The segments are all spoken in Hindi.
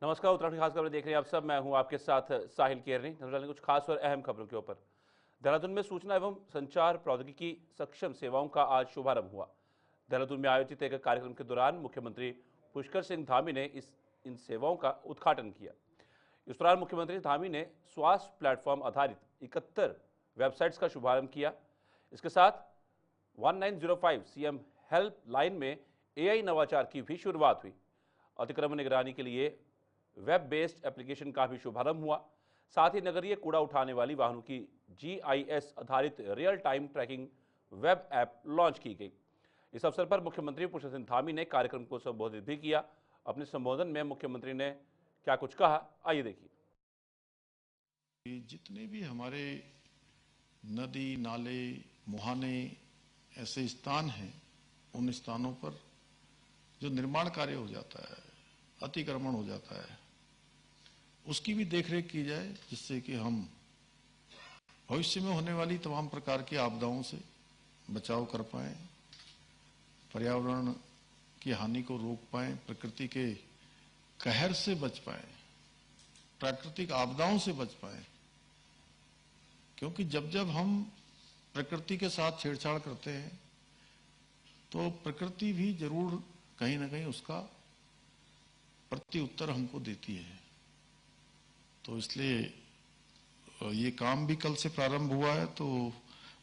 नमस्कार, उत्तराखंड खास खबरें देख रहे हैं आप सब। मैं हूं आपके साथ साहिल केरनी। नजर डालेंगे कुछ खास और अहम खबरों के ऊपर। देहरादून में सूचना एवं संचार प्रौद्योगिकी सक्षम सेवाओं का आज शुभारंभ हुआ। देहरादून में आयोजित एक कार्यक्रम के दौरान मुख्यमंत्री पुष्कर सिंह धामी ने इन सेवाओं का उद्घाटन किया। इस दौरान मुख्यमंत्री धामी ने स्वास्थ्य प्लेटफॉर्म आधारित 71 वेबसाइट्स का शुभारंभ किया। इसके साथ 1905 सीएम हेल्पलाइन में एआई नवाचार की भी शुरुआत हुई। अतिक्रमण निगरानी के लिए वेब बेस्ड एप्लीकेशन का भी शुभारंभ हुआ। साथ ही नगरीय कूड़ा उठाने वाली वाहनों की जीआईएस आधारित real time tracking web app launch की गई। इस अवसर पर मुख्यमंत्री पुष्कर सिंह धामी ने कार्यक्रम को संबोधित भी किया। अपने संबोधन में मुख्यमंत्री ने क्या कुछ कहा, आइए देखिए। जितने भी हमारे नदी नाले मुहाने ऐसे स्थान हैं, उन स्थानों पर जो निर्माण कार्य हो जाता है, अतिक्रमण हो जाता है, उसकी भी देखरेख की जाए, जिससे कि हम भविष्य में होने वाली तमाम प्रकार की आपदाओं से बचाव कर पाएं, पर्यावरण की हानि को रोक पाएं, प्रकृति के कहर से बच पाएं, प्राकृतिक आपदाओं से बच पाएं। क्योंकि जब जब हम प्रकृति के साथ छेड़छाड़ करते हैं तो प्रकृति भी जरूर कहीं ना कहीं उसका प्रत्युत्तर हमको देती है। तो इसलिए ये काम भी कल से प्रारंभ हुआ है, तो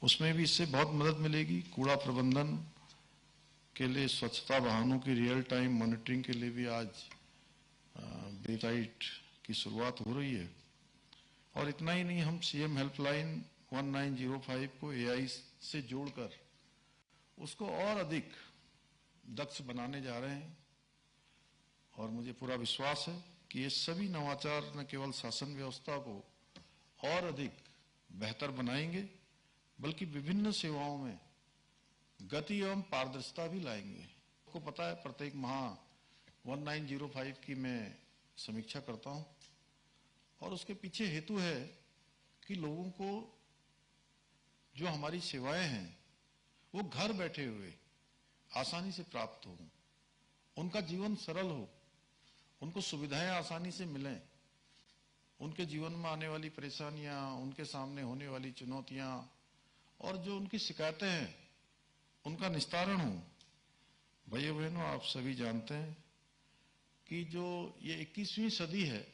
उसमें भी इससे बहुत मदद मिलेगी। कूड़ा प्रबंधन के लिए स्वच्छता वाहनों की रियल टाइम मॉनिटरिंग के लिए भी आज वेबसाइट की शुरुआत हो रही है। और इतना ही नहीं, हम सीएम हेल्पलाइन 1905 को एआई से जोड़कर उसको और अधिक दक्ष बनाने जा रहे हैं। और मुझे पूरा विश्वास है कि ये सभी नवाचार न केवल शासन व्यवस्था को और अधिक बेहतर बनाएंगे, बल्कि विभिन्न सेवाओं में गति एवं पारदर्शिता भी लाएंगे। आपको पता है, प्रत्येक माह 1905 की मैं समीक्षा करता हूं, और उसके पीछे हेतु है कि लोगों को जो हमारी सेवाएं हैं वो घर बैठे हुए आसानी से प्राप्त हो, उनका जीवन सरल हो, उनको सुविधाएं आसानी से मिलें, उनके जीवन में आने वाली परेशानियां, उनके सामने होने वाली चुनौतियां और जो उनकी शिकायतें हैं उनका निस्तारण हो। भाइयों बहनों, आप सभी जानते हैं कि जो ये 21वीं सदी है,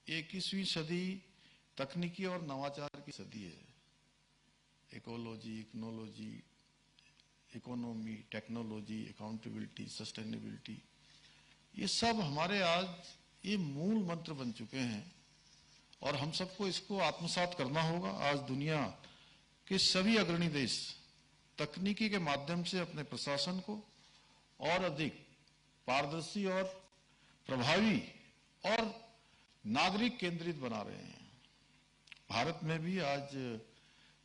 ये 21वीं सदी तकनीकी और नवाचार की सदी है। इकोलॉजी, इकोनोलॉजी, इकोनॉमी, टेक्नोलॉजी, अकाउंटेबिलिटी, सस्टेनेबिलिटी, ये सब हमारे आज ये मूल मंत्र बन चुके हैं और हम सबको इसको आत्मसात करना होगा। आज दुनिया के सभी अग्रणी देश तकनीकी के माध्यम से अपने प्रशासन को और अधिक पारदर्शी और प्रभावी और नागरिक केंद्रित बना रहे हैं। भारत में भी आज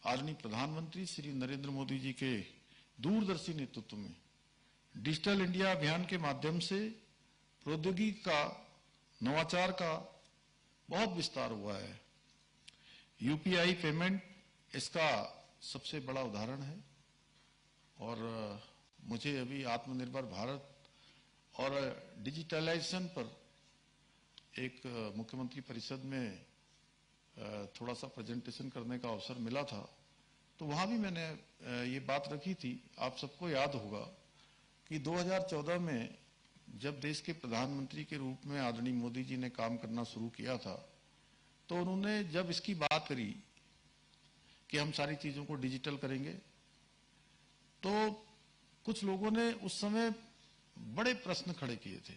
आदरणीय प्रधानमंत्री श्री नरेंद्र मोदी जी के दूरदर्शी नेतृत्व में डिजिटल इंडिया अभियान के माध्यम से प्रौद्योगिकी का, नवाचार का बहुत विस्तार हुआ है। यूपीआई पेमेंट इसका सबसे बड़ा उदाहरण है। और मुझे अभी आत्मनिर्भर भारत और डिजिटलाइजेशन पर एक मुख्यमंत्री परिषद में थोड़ा सा प्रेजेंटेशन करने का अवसर मिला था, तो वहां भी मैंने ये बात रखी थी। आप सबको याद होगा कि 2014 में जब देश के प्रधानमंत्री के रूप में आदरणीय मोदी जी ने काम करना शुरू किया था, तो उन्होंने जब इसकी बात करी कि हम सारी चीजों को डिजिटल करेंगे, तो कुछ लोगों ने उस समय बड़े प्रश्न खड़े किए थे,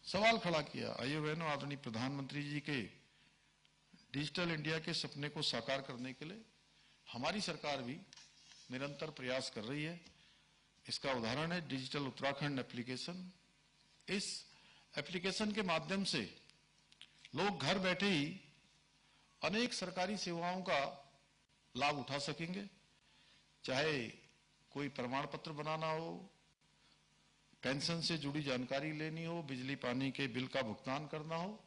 सवाल खड़ा किया। आइए बहनों, आदरणीय प्रधानमंत्री जी के डिजिटल इंडिया के सपने को साकार करने के लिए हमारी सरकार भी निरंतर प्रयास कर रही है। इसका उदाहरण है डिजिटल उत्तराखंड एप्लीकेशन। इस एप्लीकेशन के माध्यम से लोग घर बैठे ही अनेक सरकारी सेवाओं का लाभ उठा सकेंगे, चाहे कोई प्रमाण पत्र बनाना हो, पेंशन से जुड़ी जानकारी लेनी हो, बिजली पानी के बिल का भुगतान करना हो,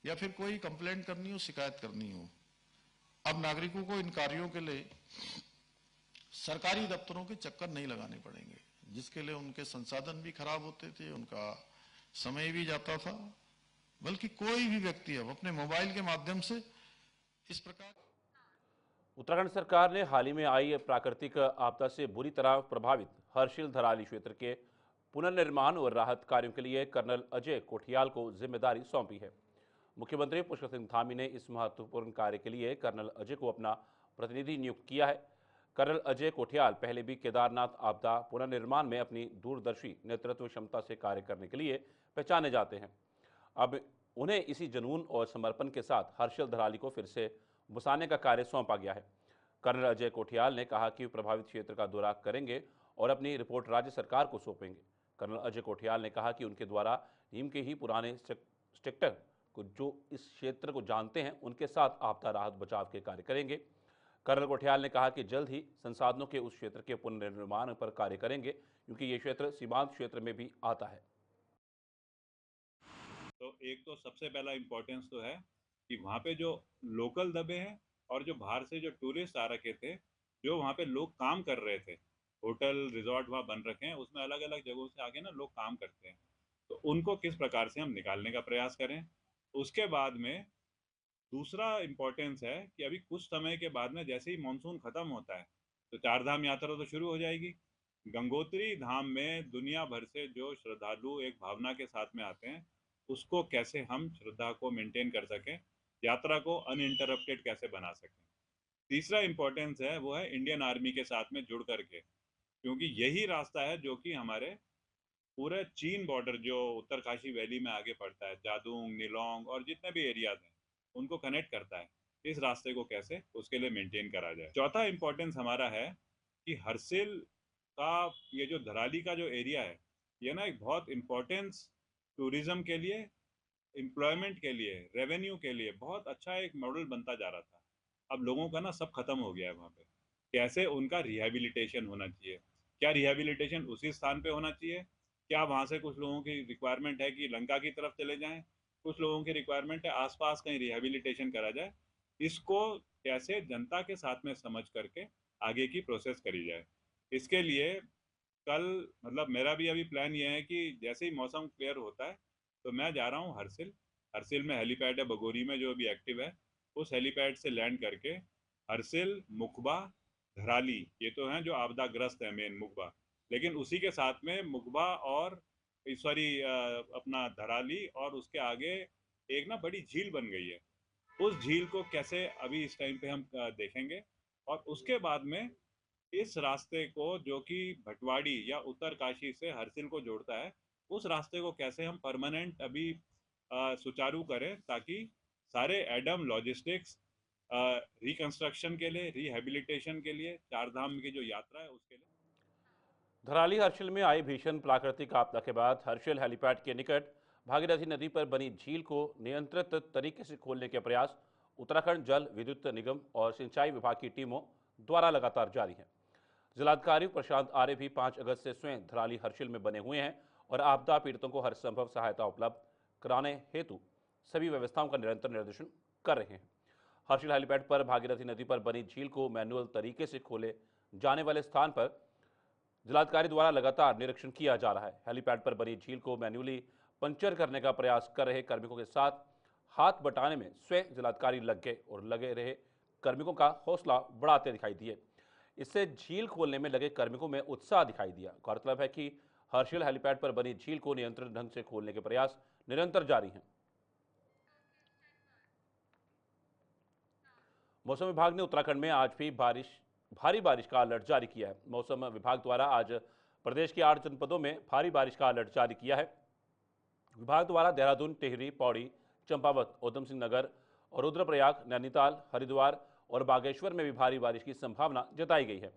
या फिर कोई कंप्लेंट करनी हो, शिकायत करनी हो। अब नागरिकों को इन कार्यों के लिए सरकारी दफ्तरों के चक्कर नहीं लगाने पड़ेंगे, जिसके लिए उनके संसाधन भी खराब होते थे, उनका समय भी जाता था बल्कि कोई भी व्यक्ति अब अपने मोबाइल के माध्यम से इस प्रकार। उत्तराखंड सरकार ने हाल ही में आई प्राकृतिक आपदा से बुरी तरह प्रभावित हर्षिल धराली क्षेत्र के पुनर्निर्माण और राहत कार्यों के लिए कर्नल अजय कोठियाल को जिम्मेदारी सौंपी है। मुख्यमंत्री पुष्कर सिंह धामी ने इस महत्वपूर्ण कार्य के लिए कर्नल अजय को अपना प्रतिनिधि नियुक्त किया है। कर्नल अजय कोठियाल पहले भी केदारनाथ आपदा पुनर्निर्माण में अपनी दूरदर्शी नेतृत्व क्षमता से कार्य करने के लिए पहचाने जाते हैं। अब उन्हें इसी जुनून और समर्पण के साथ हर्षिल धराली को फिर से बसाने का कार्य सौंपा गया है। कर्नल अजय कोठियाल ने कहा कि प्रभावित क्षेत्र का दौरा करेंगे और अपनी रिपोर्ट राज्य सरकार को सौंपेंगे। कर्नल अजय कोठियाल ने कहा कि उनके द्वारा नीम के ही पुराने स्ट्रक्चर को जो इस क्षेत्र को जानते हैं उनके साथ आपदा राहत बचाव के कार्य करेंगे। कर्नल कोठियाल ने कहा कि जल्द ही संसाधनों के उस क्षेत्र के पुनर्निर्माण पर कार्य करेंगे क्योंकि ये क्षेत्र सीमांत क्षेत्र में भी आता है। तो एक तो सबसे पहला इम्पोर्टेंस तो है कि वहाँ पे जो लोकल दबे हैं और जो बाहर से जो टूरिस्ट आ रखे थे, जो वहाँ पे लोग काम कर रहे थे, होटल रिजॉर्ट वहाँ बन रखे हैं, उसमें अलग अलग जगहों से आके ना लोग काम करते हैं, तो उनको किस प्रकार से हम निकालने का प्रयास करें। उसके बाद में दूसरा इम्पोर्टेंस है कि अभी कुछ समय के बाद में जैसे ही मानसून खत्म होता है तो चारधाम यात्रा तो शुरू हो जाएगी। गंगोत्री धाम में दुनिया भर से जो श्रद्धालु एक भावना के साथ में आते हैं, उसको कैसे हम श्रद्धा को मेंटेन कर सकें, यात्रा को अनइंटरप्टेड कैसे बना सकें। तीसरा इम्पोर्टेंस है वो है इंडियन आर्मी के साथ में जुड़ करके, क्योंकि यही रास्ता है जो कि हमारे पूरे चीन बॉर्डर जो उत्तरकाशी वैली में आगे पड़ता है, जादूंग, निलोंग और जितने भी एरियाज हैं उनको कनेक्ट करता है। इस रास्ते को कैसे उसके लिए मेंटेन करा जाए। चौथा इम्पोर्टेंस हमारा है कि हरसिल का ये जो धराली का जो एरिया है, ये ना एक बहुत इम्पोर्टेंस टूरिज्म के लिए, एम्प्लॉयमेंट के लिए, रेवेन्यू के लिए बहुत अच्छा एक मॉडल बनता जा रहा था। अब लोगों का ना सब खत्म हो गया है वहाँ पे। कैसे उनका रिहेबिलिटेशन होना चाहिए, क्या रिहेबिलिटेशन उसी स्थान पे होना चाहिए, क्या वहाँ से कुछ लोगों की रिक्वायरमेंट है कि लंका की तरफ चले जाएं, कुछ लोगों की रिक्वायरमेंट है आसपास कहीं रिहेबिलिटेशन करा जाए, इसको कैसे जनता के साथ में समझ करके आगे की प्रोसेस करी जाए। इसके लिए कल मतलब मेरा भी अभी प्लान ये है कि जैसे ही मौसम क्लियर होता है तो मैं जा रहा हूँ हरसिल। हरसिल में हेलीपैड है बगोरी में जो अभी एक्टिव है, उस हेलीपैड से लैंड करके हरसिल, मुखबा, धराली, ये तो हैं जो आपदाग्रस्त है मेन मुखबा, लेकिन उसी के साथ में मुखबा और सॉरी अपना धराली और उसके आगे एक ना बड़ी झील बन गई है, उस झील को कैसे अभी इस टाइम पे हम देखेंगे। और उसके बाद में इस रास्ते को जो कि भटवाड़ी या उत्तरकाशी से हरसिल को जोड़ता है, उस रास्ते को कैसे हम परमानेंट अभी सुचारू करें ताकि सारे एडम लॉजिस्टिक्स रिकंस्ट्रक्शन के लिए, रिहेबिलिटेशन के लिए, चारधाम की जो यात्रा है उसके लिए। धराली हर्षिल में आई भीषण प्राकृतिक आपदा के बाद हर्षिल हेलीपैड के निकट भागीरथी नदी पर बनी झील को नियंत्रित तरीके से खोलने के प्रयास उत्तराखंड जल विद्युत निगम और सिंचाई विभाग की टीमों द्वारा लगातार जारी हैं। जिलाधिकारी प्रशांत आर्य भी 5 अगस्त से स्वयं धराली हर्षिल में बने हुए हैं और आपदा पीड़ितों को हर संभव सहायता उपलब्ध कराने हेतु सभी व्यवस्थाओं का निरंतर निर्देशन कर रहे हैं। हर्षिल हेलीपैड पर भागीरथी नदी पर बनी झील को मैनुअल तरीके से खोले जाने वाले स्थान पर जिलाधिकारी द्वारा लगातार निरीक्षण किया जा रहा है। हेलीपैड पर बनी झील को मैन्युअली पंचर करने का प्रयास कर रहे कार्मिकों के साथ हाथ बटाने में स्वयं जिलाधिकारी लग गए और लगे रहे कार्मिकों का हौसला बढ़ाते दिखाई दिए। इससे झील खोलने में लगे कार्मिकों में उत्साह दिखाई दिया। गौरतलब है कि हर्षिल हेलीपैड पर बनी झील को नियंत्रित ढंग से खोलने के प्रयास निरंतर जारी हैं। मौसम विभाग ने उत्तराखंड में आज भी भारी बारिश का अलर्ट जारी किया है। मौसम विभाग द्वारा आज प्रदेश के 8 जनपदों में भारी बारिश का अलर्ट जारी किया है। विभाग द्वारा देहरादून, टिहरी, पौड़ी, चंपावत, उधम सिंह नगर और रुद्रप्रयाग, नैनीताल, हरिद्वार और बागेश्वर में भी भारी बारिश की संभावना जताई गई है।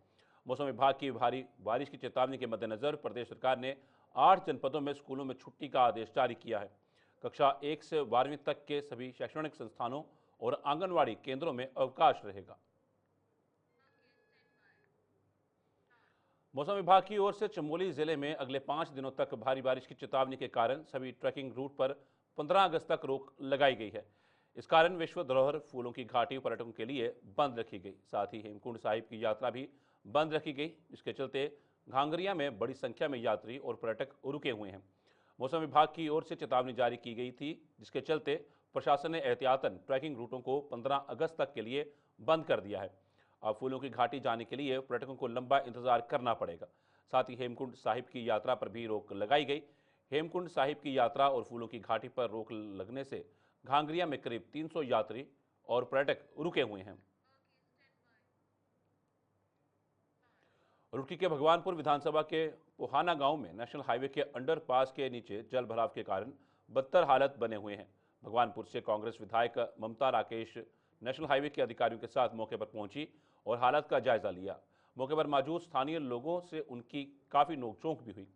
मौसम विभाग की भारी बारिश की चेतावनी के मद्देनजर प्रदेश सरकार ने 8 जनपदों में स्कूलों में छुट्टी का आदेश जारी किया है। कक्षा 1 से 12वीं तक के सभी शैक्षणिक संस्थानों और आंगनवाड़ी केंद्रों में अवकाश रहेगा। मौसम विभाग की ओर से चमोली जिले में अगले 5 दिनों तक भारी बारिश की चेतावनी के कारण सभी ट्रैकिंग रूट पर 15 अगस्त तक रोक लगाई गई है। इस कारण विश्व धरोहर फूलों की घाटी पर्यटकों के लिए बंद रखी गई। साथ ही हेमकुंड साहिब की यात्रा भी बंद रखी गई, जिसके चलते घांगरिया में बड़ी संख्या में यात्री और पर्यटक रुके हुए हैं। मौसम विभाग की ओर से चेतावनी जारी की गई थी, जिसके चलते प्रशासन ने एहतियातन ट्रैकिंग रूटों को 15 अगस्त तक के लिए बंद कर दिया है। अब फूलों की घाटी जाने के लिए पर्यटकों को लंबा इंतजार करना पड़ेगा। साथ ही हेमकुंड साहिब की यात्रा पर भी रोक लगाई गई। हेमकुंड साहिब की यात्रा और फूलों की घाटी पर रोक लगने से घांगरिया में करीब 300 यात्री और पर्यटक रुके हुए हैं। रुड़की के भगवानपुर विधानसभा के पोहाना गांव में नेशनल हाईवे के अंडरपास के नीचे जल भराव के कारण बदतर हालत बने हुए हैं। भगवानपुर से कांग्रेस विधायक ममता राकेश नेशनल हाईवे के अधिकारियों के साथ मौके पर पहुंची और हालत का जायजा लिया। मौके पर मौजूद स्थानीय लोगों से उनकी काफ़ी नोकझोंक भी हुई।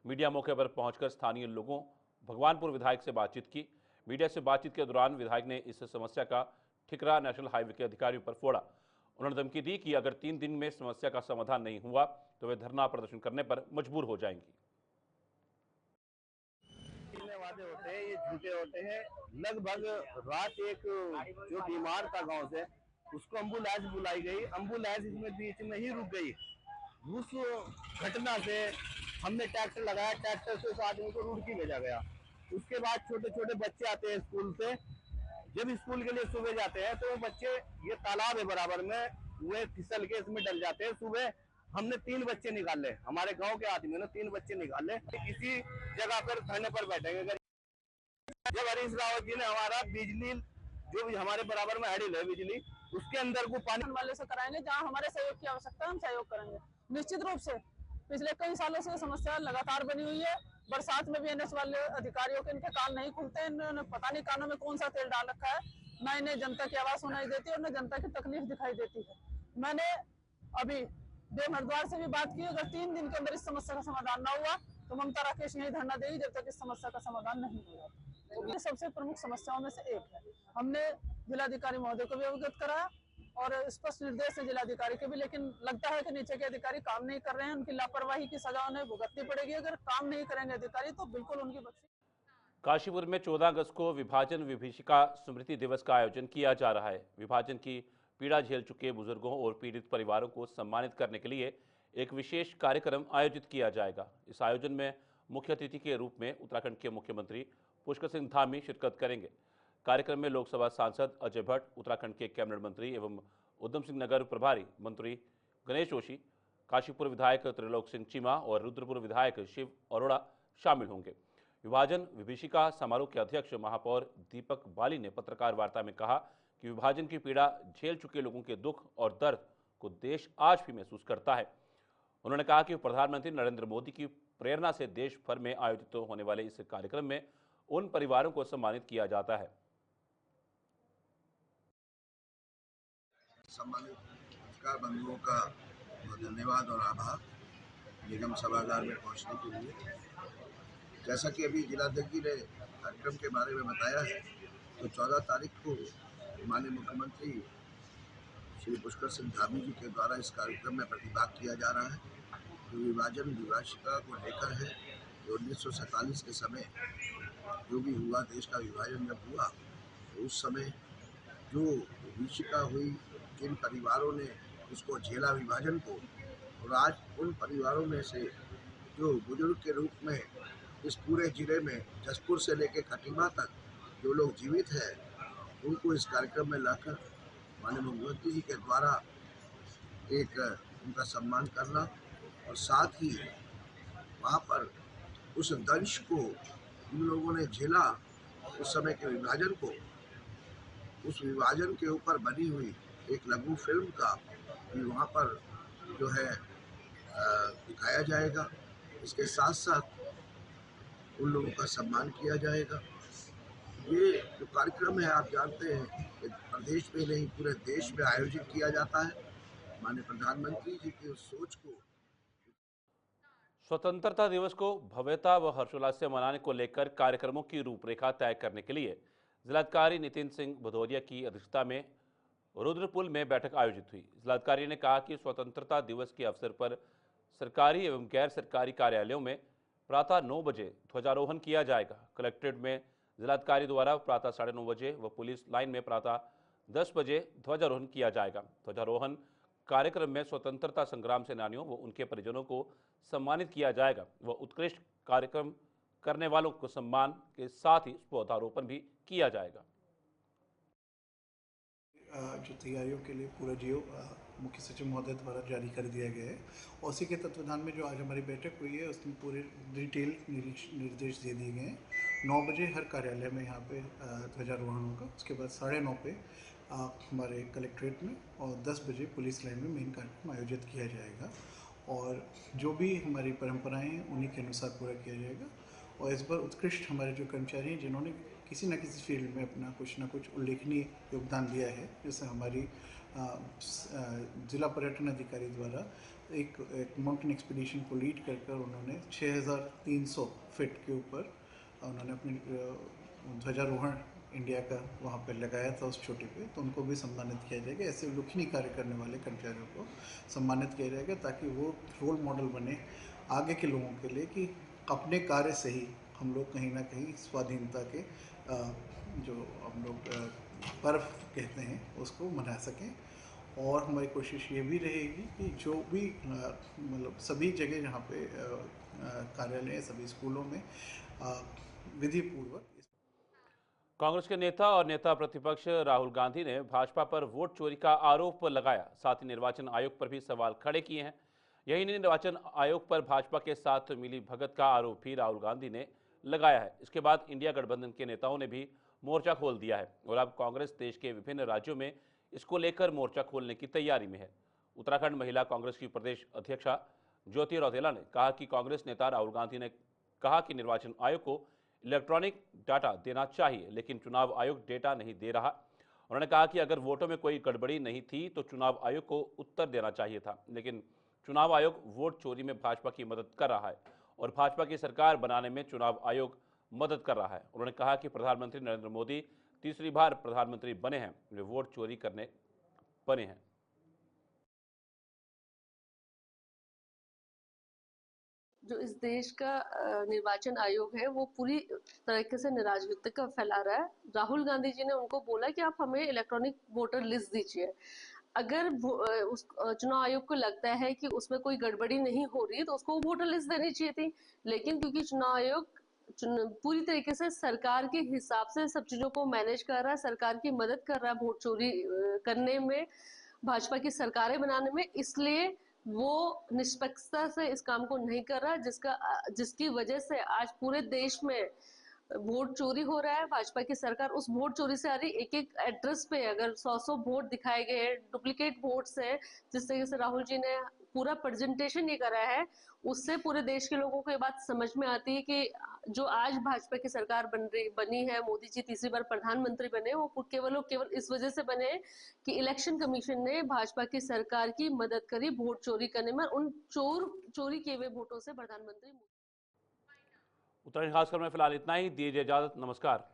मीडिया मौके पर पहुंचकर स्थानीय लोगों भगवानपुर विधायक से बातचीत की। मीडिया से बातचीत के दौरान विधायक ने इस समस्या का ठिकरा नेशनल हाईवे के अधिकारियों पर फोड़ा। उन्होंने धमकी दी कि अगर 3 दिन में समस्या का समाधान नहीं हुआ तो वे धरना प्रदर्शन करने पर मजबूर हो जाएंगी। वादे होते हैं ये झूठे होते हैं। लगभग रात एक जो बीमार था गांव से, उसको एम्बुलेंस बुलाई गई, एम्बुलेंस इसमें बीच में ही रुक गई। उस घटना से हमने ट्रैक्टर लगाया, ट्रैक्टर से उस आदमी को रुड़की भेजा गया। उसके बाद छोटे छोटे बच्चे आते हैं स्कूल से, जब स्कूल के लिए सुबह जाते हैं तो वो बच्चे, ये तालाब है बराबर में, वे फिसल के इसमें डल जाते हैं। सुबह हमने 3 बच्चे निकाले, हमारे गांव के आदमियों ने 3 बच्चे निकाले। इसी जगह पर धरने पर बैठेंगे। जब हरीश रावत जी ने हमारा बिजली, जो भी हमारे बराबर में हैडिल है बिजली, उसके अंदर को पानी वाले से कराएंगे। जहां हमारे सहयोग की आवश्यकता है हम सहयोग करेंगे निश्चित रूप से। पिछले कई सालों से समस्या लगातार बनी हुई है। बरसात में भी एनएच वाले अधिकारियों के इनके कान नहीं खुलते। इन्होंने पता नहीं कानों में कौन सा तेल डाल रखा है। न इन्हें जनता की आवाज सुनाई देती है और न जनता की तकलीफ दिखाई देती है। मैंने अभी देव हरिद्वार से भी बात की, अगर 3 दिन के अंदर इस समस्या का समाधान न हुआ तो ममता राकेश यही धरना देगी जब तक इस समस्या का समाधान नहीं होगा। तो ये सबसे प्रमुख समस्याओं में से एक है। हमने जिलाधिकारी महोदय को भी अवगत कराया और स्पष्ट निर्देश है जिलाधिकारी के भी, लेकिन लगता है कि नीचे के अधिकारी काम नहीं कर रहे हैं। उनकी लापरवाही की सजा उन्हें भुगतनी पड़ेगी। अगर काम नहीं करेंगे अधिकारी तो बिल्कुल उनकी बख्शी। काशीपुर में 14 अगस्त को विभाजन विभीषिका स्मृति दिवस का आयोजन किया जा रहा है। विभाजन की पीड़ा झेल चुके बुजुर्गों और पीड़ित परिवारों को सम्मानित करने के लिए एक विशेष कार्यक्रम आयोजित किया जाएगा। इस आयोजन में मुख्य अतिथि के रूप में उत्तराखंड के मुख्यमंत्री पुष्कर सिंह धामी शिरकत करेंगे। कार्यक्रम में लोकसभा सांसद अजय भट्ट, उत्तराखंड के कैबिनेट मंत्री एवं उधम सिंह नगर प्रभारी मंत्री गणेश जोशी, काशीपुर विधायक त्रिलोक सिंह चीमा और रुद्रपुर विधायक शिव अरोड़ा शामिल होंगे। विभाजन विभीषिका समारोह के अध्यक्ष महापौर दीपक बाली ने पत्रकार वार्ता में कहा कि विभाजन की पीड़ा झेल चुके लोगों के दुख और दर्द को देश आज भी महसूस करता है। उन्होंने कहा कि प्रधानमंत्री नरेंद्र मोदी की प्रेरणा से देश भर में आयोजित होने वाले इस कार्यक्रम में उन परिवारों को सम्मानित किया जाता है। सम्मानित पत्रकार बंधुओं का धन्यवाद और आभार निगम सभागार में पहुंचने के लिए। जैसा कि अभी जिलाध्यक्ष जी ने कार्यक्रम के बारे में बताया है, तो 14 तारीख को माननीय मुख्यमंत्री श्री पुष्कर सिंह धामी जी के द्वारा इस कार्यक्रम में प्रतिभाग किया जा रहा है। जो विभाजन विभाषिका को लेकर है, जो 1947 के समय जो भी हुआ, देश का विभाजन जब हुआ तो उस समय जो विभीषिका हुई, जिन परिवारों ने उसको झेला विभाजन को, और आज उन परिवारों में से जो बुजुर्ग के रूप में इस पूरे जिले में जसपुर से लेकर खटीमा तक जो लोग जीवित हैं, उनको इस कार्यक्रम में लाकर माननीय मुख्यमंत्री जी के द्वारा एक उनका सम्मान करना, और साथ ही वहाँ पर उस दंश को इन लोगों ने झेला, उस समय के विभाजन को, उस विभाजन के ऊपर बनी हुई एक लघु फिल्म का भी वहाँ पर जो है दिखाया जाएगा। इसके साथ साथ उन लोगों का सम्मान किया जाएगा। ये जो कार्यक्रम है, आप जानते हैं कि प्रदेश में नहीं पूरे देश में आयोजित किया जाता है। माननीय प्रधानमंत्री जी की उस सोच को, स्वतंत्रता दिवस को भव्यता व हर्षोल्लास से मनाने को लेकर कार्यक्रमों की रूपरेखा तय करने के लिए जिलाधिकारी नितिन सिंह भदौरिया की अध्यक्षता में रुद्रपुर में बैठक आयोजित हुई। जिलाधिकारी ने कहा कि स्वतंत्रता दिवस के अवसर पर सरकारी एवं गैर सरकारी कार्यालयों में प्रातः 9 बजे ध्वजारोहण किया जाएगा। कलेक्ट्रेट में जिलाधिकारी द्वारा प्रातः 9:30 बजे व पुलिस लाइन में प्रातः 10 बजे ध्वजारोहण किया जाएगा। ध्वजारोहण कार्यक्रम में स्वतंत्रता संग्राम सेनानियों व उनके परिजनों को सम्मानित किया जाएगा व उत्कृष्ट कार्यक्रम करने वालों को सम्मान के साथ ही पौधारोपण भी किया जाएगा। जो तैयारियों के लिए पूरा जियो मुख्य सचिव महोदय द्वारा जारी कर दिया गया है, और उसी के तत्वाधान में जो आज हमारी बैठक हुई है उसमें पूरे डिटेल निर्देश दे दिए गए हैं। 9 बजे हर कार्यालय में यहाँ पे ध्वजारोहण होगा, उसके बाद 9:30 पे हमारे कलेक्ट्रेट में और 10 बजे पुलिस लाइन में मेन कार्यक्रम आयोजित किया जाएगा, और जो भी हमारी परंपराएं हैं उन्हीं के अनुसार पूरा किया जाएगा। और इस बार उत्कृष्ट हमारे जो कर्मचारी हैं जिन्होंने किसी न किसी फील्ड में अपना कुछ ना कुछ उल्लेखनीय योगदान दिया है, जैसे हमारी जिला पर्यटन अधिकारी द्वारा एक माउंटेन एक्सपीडिशन को लीड कर उन्होंने 6300 फीट के ऊपर उन्होंने अपनी ध्वजारोहण इंडिया का वहाँ पर लगाया था उस चोटी पे, तो उनको भी सम्मानित किया जाएगा। ऐसे उल्लेखनीय कार्य करने वाले कर्मचारियों को सम्मानित किया जाएगा ताकि वो रोल मॉडल बने आगे के लोगों के लिए कि अपने कार्य से ही हम लोग कहीं ना कहीं स्वाधीनता के जो हम लोग पर्व कहते हैं उसको मना सकें। और हमारी कोशिश ये भी रहेगी कि जो भी मतलब सभी जगह जहाँ पे कार्यालय, सभी स्कूलों में विधि पूर्वक। कांग्रेस के नेता और नेता प्रतिपक्ष राहुल गांधी ने भाजपा पर वोट चोरी का आरोप लगाया, साथ ही निर्वाचन आयोग पर भी सवाल खड़े किए हैं। यही नहीं, निर्वाचन आयोग पर भाजपा के साथ मिली भगत का आरोप भी राहुल गांधी ने लगाया है। इसके बाद इंडिया गठबंधन के नेताओं ने भी मोर्चा खोल दिया है और अब कांग्रेस देश के विभिन्न राज्यों में इसको लेकर मोर्चा खोलने की तैयारी में है। उत्तराखंड महिला कांग्रेस की प्रदेश अध्यक्षा ज्योति रौतेला ने कहा कि कांग्रेस नेता राहुल गांधी ने कहा कि निर्वाचन आयोग को इलेक्ट्रॉनिक डाटा देना चाहिए, लेकिन चुनाव आयोग डेटा नहीं दे रहा। उन्होंने कहा कि अगर वोटों में कोई गड़बड़ी नहीं थी तो चुनाव आयोग को उत्तर देना चाहिए था, लेकिन चुनाव आयोग वोट चोरी में भाजपा की मदद कर रहा है और भाजपा की सरकार बनाने में चुनाव आयोग मदद कर रहा है। उन्होंने कहा कि प्रधानमंत्री नरेंद्र मोदी तीसरी बार प्रधानमंत्री बने हैं, वे वोट चोरी करने बने हैं। जो इस देश का निर्वाचन आयोग है वो पूरी तरीके से राजनीतिक का फैला रहा है। राहुल गांधी जी ने उनको बोला कि आप हमें इलेक्ट्रॉनिक वोटर लिस्ट दीजिए। अगर उस चुनाव आयोग को लगता है कि उसमें कोई गड़बड़ी नहीं हो रही तो उसको वोटर लिस्ट देनी चाहिए थी, लेकिन क्योंकि चुनाव आयोग पूरी तरीके से सरकार के हिसाब से सब चीजों को मैनेज कर रहा है, सरकार की मदद कर रहा है वोट चोरी करने में, भाजपा की सरकारें बनाने में, इसलिए वो निष्पक्षता से इस काम को नहीं कर रहा, जिसकी वजह से आज पूरे देश में वोट चोरी हो रहा है। भाजपा की सरकार उस वोट चोरी से आ रही, एक एक एड्रेस पे अगर 100 वोट दिखाए गए हैं, डुप्लीकेट वोट्स हैं, जिस तरीके से राहुल जी ने पूरा प्रेजेंटेशन ये करा है, उससे पूरे देश के लोगों को ये बात समझ में आती है कि जो आज भाजपा की सरकार बनी है, मोदी जी तीसरी बार प्रधानमंत्री बने, वो केवल इस वजह से बने कि इलेक्शन कमीशन ने भाजपा की सरकार की मदद करी वोट चोरी करने में, उन चोरी किए हुए वोटों से प्रधानमंत्री। उत्तराखंड खासकर में फिलहाल इतना ही। दीजिए इजाजत, नमस्कार।